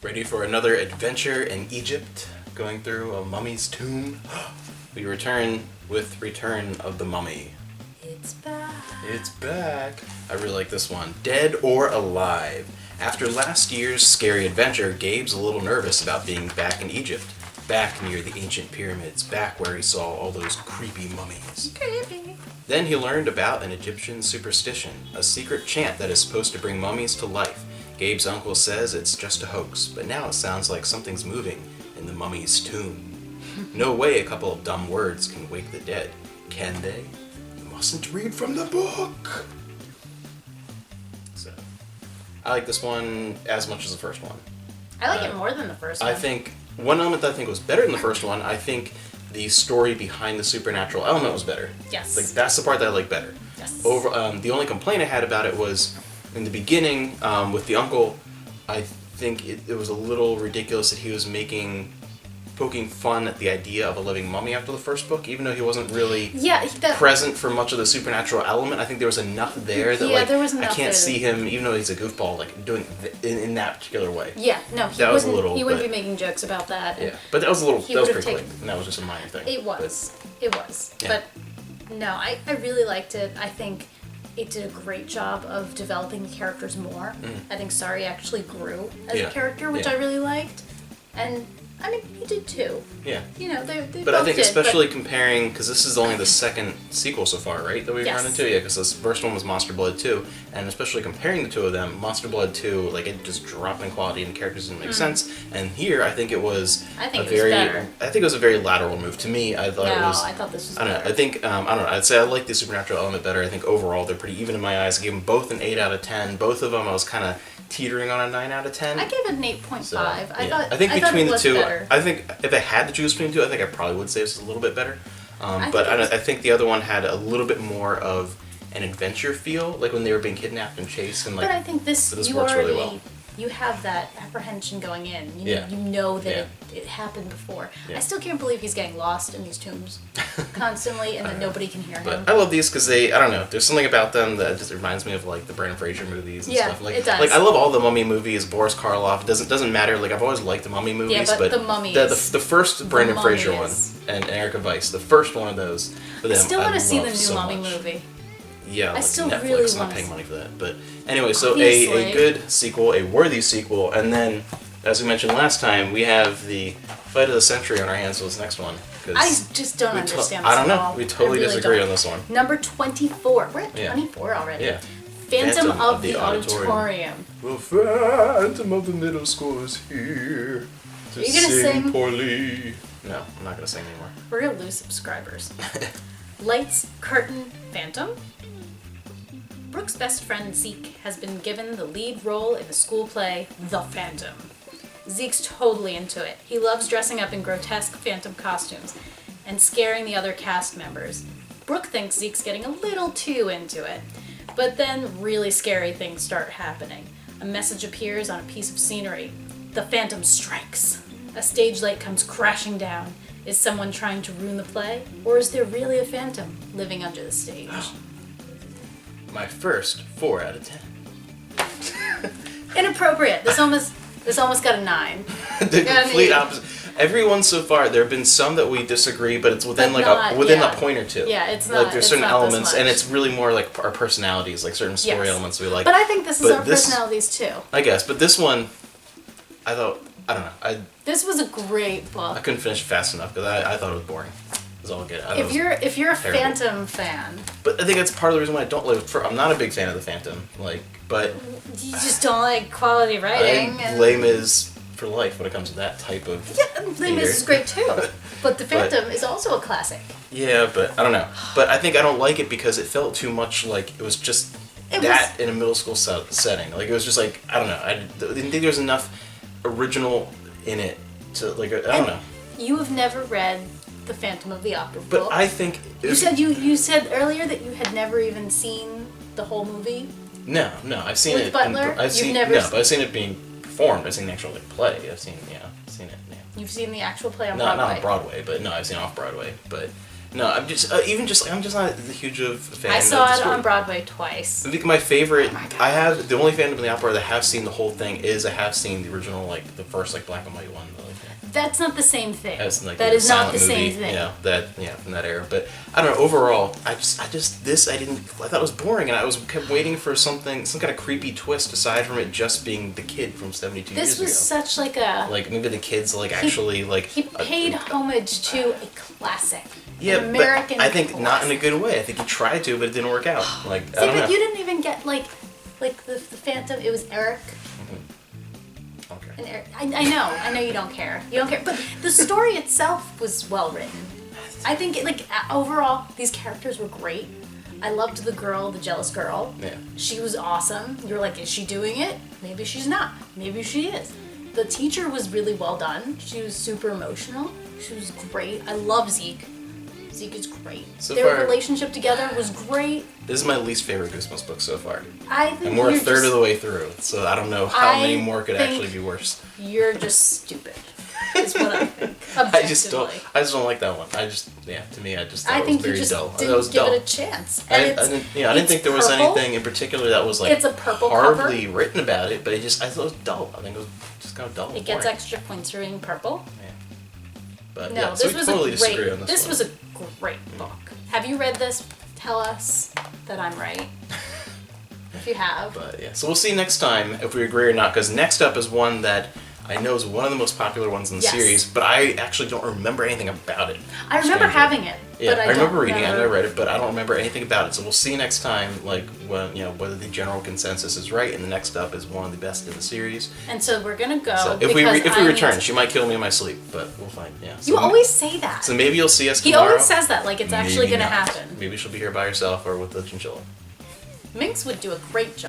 Ready for another adventure in Egypt, going through a mummy's tomb? We return with Return of the Mummy. It's back. It's back. I really like this one. Dead or Alive. After last year's scary adventure, Gabe's a little nervous about being back in Egypt. Back near the ancient pyramids, back where he saw all those creepy mummies. Creepy. Then he learned about an Egyptian superstition, a secret chant that is supposed to bring mummies to life. Gabe's uncle says it's just a hoax, but now it sounds like something's moving in the mummy's tomb. No way a couple of dumb words can wake the dead, can they? You mustn't read from the book! So, I like this one as much as the first one. I like it more than the first one. I think one element that I think was better than the first one, I think the story behind the supernatural element was better. Yes. Like that's the part that I like better. Yes. The only complaint I had about it was in the beginning with the uncle. I think it was a little ridiculous that he was poking fun at the idea of a living mummy after the first book, even though he wasn't really present for much of the supernatural element. I think there was enough there that there was enough I can't see him, even though he's a goofball, like doing in that particular way. Yeah, no, he wouldn't be making jokes about that. Yeah, but that was pretty quick, taken, and that was just a minor thing. It was. Yeah. But no, I really liked it. I think it did a great job of developing the characters more. I think Sari actually grew as a character, which I really liked. And I mean, he did too. Yeah. You know, they But I think did, especially comparing, because this is only the second sequel so far, right, that we've run into? Yeah, because this first one was Monster Blood 2, and especially comparing the two of them, Monster Blood 2, like, it just dropped in quality and the characters didn't make sense, and here I think it was better. I think it was a very lateral move. To me, I thought it was... I thought this was I don't know, I think, I'd say I like the supernatural element better. I think overall they're pretty even in my eyes. I gave them both an 8 out of 10. Both of them I was kind of teetering on a 9 out of 10. I gave it an 8.5. So, I think between the two, better. I think if I had to choose between the two, I think I probably would say this is a little bit better. I think the other one had a little bit more of an adventure feel, like when they were being kidnapped and chased, and like. But I think this works really well. You have that apprehension going in. You know that it happened before. Yeah. I still can't believe he's getting lost in these tombs constantly, and that nobody can hear him. But I love these because I don't know, there's something about them that just reminds me of like the Brendan Fraser movies and stuff. Like, it does. Like I love all the Mummy movies, Boris Karloff. It doesn't matter. Like I've always liked the Mummy movies, but the Mummies. The first Brendan Fraser one and Erica Weiss, the first one of those. I still want to see the new Mummy movie. Yeah, like still Netflix, really not want paying to money for that. But anyway, so Obviously. a good sequel, a worthy sequel, and then, as we mentioned last time, we have the fight of the century on our hands for this next one. I just don't understand this I don't at know. all. We totally really disagree don't. on this one. Number 24. We're at 24 already. Yeah. Phantom of the Auditorium. The Phantom of the Middle School is here to Are you gonna sing? poorly. No, I'm not going to sing anymore. We're going to lose subscribers. Lights, curtain, Phantom. Brooke's best friend Zeke has been given the lead role in the school play The Phantom. Zeke's totally into it. He loves dressing up in grotesque Phantom costumes and scaring the other cast members. Brooke thinks Zeke's getting a little too into it. But then really scary things start happening. A message appears on a piece of scenery. The Phantom strikes. A stage light comes crashing down. Is someone trying to ruin the play? Or is there really a phantom living under the stage? My first 4 out of 10. Inappropriate. This almost got a 9. The complete opposite. Everyone so far, there have been some that we disagree, but it's within a point or two. Yeah, it's not. Like there's certain elements, and it's really more like our personalities, like certain story elements we like. But I think this is our personalities too. I guess, but this one, I don't know. This was a great book. I couldn't finish it fast enough because I thought it was boring. It's all good. If you're a Phantom fan, but I think that's part of the reason why I don't like. I'm not a big fan of the Phantom. But you just don't like quality writing. Les Mis for life when it comes to that type of. Yeah, Les Mis is great too. But the Phantom is also a classic. Yeah, but I don't know. But I think I don't like it because it felt too much like it was just in a middle school setting. Like it was just like I don't know. I didn't think there was enough original in it to like I don't know. You have never read The Phantom of the Opera book. But I think you said earlier that you had never even seen the whole movie. No, I've seen with it. Butler? But I've seen it being performed. I've seen the actual play. I've seen it. Yeah. You've seen the actual play on Broadway. Broadway. Not on Broadway, but no, I've seen off Broadway. But No, I'm just I'm just not a huge of a fan. I of saw the it story. on Broadway twice. I think my favorite. Oh my God. I have the only Phantom of the Opera that I have seen the whole thing is I have seen the original, like the first like black and white one. That's not the same thing. As like That the is not silent the same movie, thing. from that era. But I don't know. Overall, I thought it was boring, and I kept waiting for some kind of creepy twist aside from it just being the kid from 72 years This was ago. such like a. Like maybe the kid's like actually like He paid homage to a classic. yeah, an American but I think classic. not in a good way. I think he tried to, but it didn't work out. Like See, I don't know. but you didn't even get like the Phantom. It was Eric. Okay. And Eric, I know you don't care. You don't care, but the story itself was well written. I think overall these characters were great. I loved the girl, the jealous girl. Yeah. She was awesome. You were like, is she doing it? Maybe she's not. Maybe she is. The teacher was really well done. She was super emotional. She was great. I love Zeke. Zeke is great. So Their far- relationship together was great. This is my least favorite Goosebumps book so far. I think And we're a you're third just, of the way through, so I don't know how I many more could think- actually be worse. You're just stupid. Is what I think. I just Objectively. don't like that one. To me, I just thought I it was think you very just dull. That didn't was give dull. it a chance. And I didn't think there was purple. anything in particular that was like It's a purple horribly written about it, but I thought it was dull. I think it was just kind of dull. It gets extra points for being purple. Yeah. But No, yeah, so this we was totally a disagree great. on this This one. was a great book. Have you read this? Tell us that I'm right. If you have. But yeah, so we'll see next time if we agree or not. Because next up is one that I know is one of the most popular ones in the Yes. series, but I actually don't remember anything about it. I remember Strangely. having it. Yeah, but I remember don't reading it and I read it, but I don't remember anything about it. So we'll see next time, like when whether the general consensus is right, and the next up is one of the best in the series. And so we're gonna go. So if we because I return, need- she might kill me in my sleep, but we'll find. Yeah. So You always say that. So maybe you'll see us He tomorrow. always says that, like it's actually Maybe gonna not. happen. Maybe she'll be here by herself or with the chinchilla. Minx would do a great job.